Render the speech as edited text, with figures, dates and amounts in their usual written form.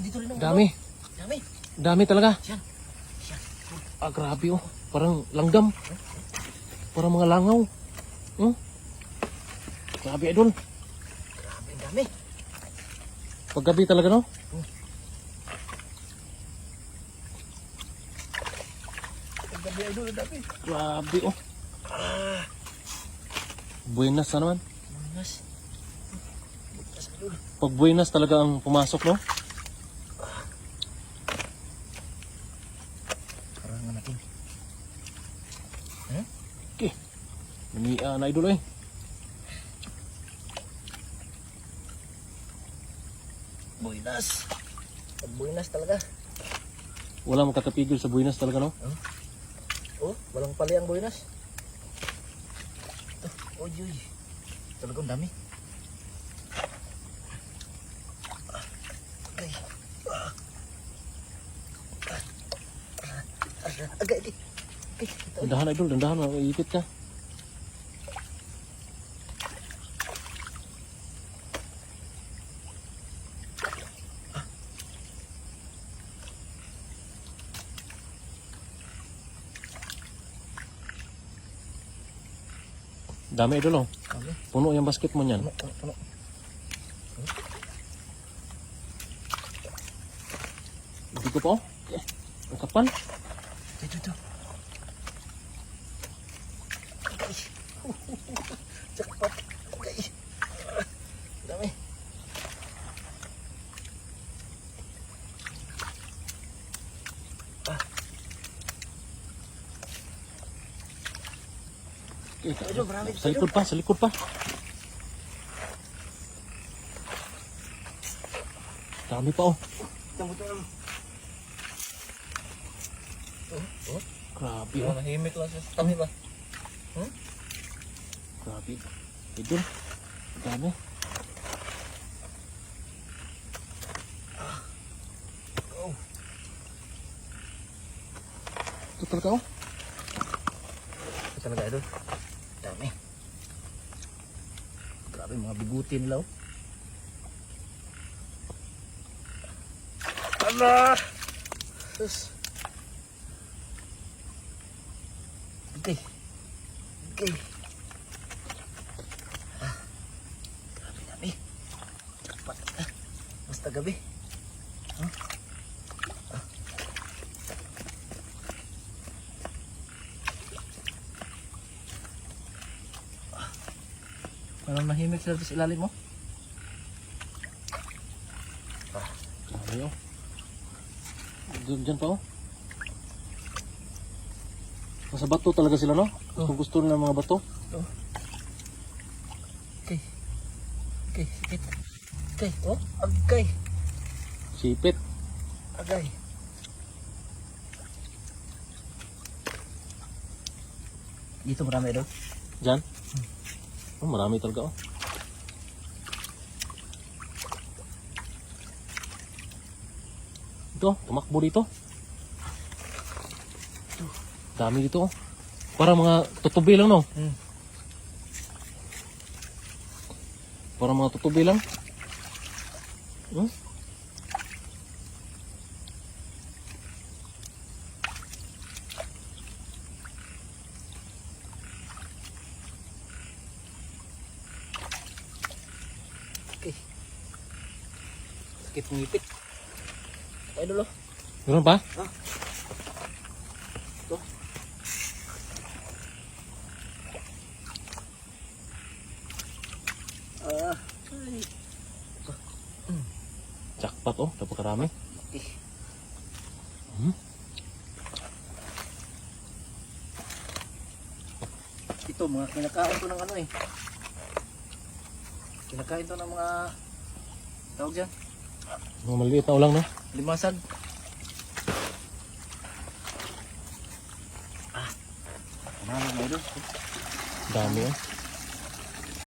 dito rin ang Dami. Dami. Dami talaga. Yan. Yan. Ah, grabe oh. Parang langgam. Parang mga langaw. Hmm? Grabe idol. Grabe, ang dami. Paggabi talaga no? Ang dami, idol, ang dami. Grabe oh. Buenas na naman. Buenas. Buenas, idol. Pag buenas talaga ang pumasok no? Parangan natin. Okay. Mania na idol eh. Buenas. Pag buenas talaga. Wala makakapigil sa buenas talaga no? Oh, walang pali ang buenas. Ito, oy, oy. Talagang dami. Agay. Agay, agay. Dandahan idol, dandahan. Iipit ka. Dami idol oh. Dami. Puno yung basket mo niyan. Puno. Hindi ko pa oh. Ang kapal. Ito. Agay. Jackpot. Agay. Dami. Okay, Idol, marami sa likod pa, sa likod pa. Dami pa oh. Tamo. Oh. Grabe Di oh. ba nahimik lang sa tabi ba? Grabe. Idol. Dami. Oh. Ito talaga oh. Ito talaga idol. Dami. Grabe mga bigutin nila oh. Ala! Sus. Okay. Grabe dami. Basta gabi. Parang nahimik sila sa ilalim mo. Dami oh. Diyan pa oh. Nasa bato talaga sila no? Kung gusto nila mga bato. Okay. Sikit. Okay, oh, agay. Sipit. Agay. Dito marami daw. Diyan. Oh, marami talaga oh. Ito, tumakbo dito. Dami dito oh. Parang mga tutubi lang no? Parang mga tutubi lang. Okay. Sakit ngipit. Ay dulu. Meron pa? Ito. Ay. Jackpot oh, napakarami. Okay. Ito mga kinakain to ng ano eh. Kinakain to ng mga tawag dyan. Mga maliit na ulang no? Limasag. Ano na idol? Dami oh.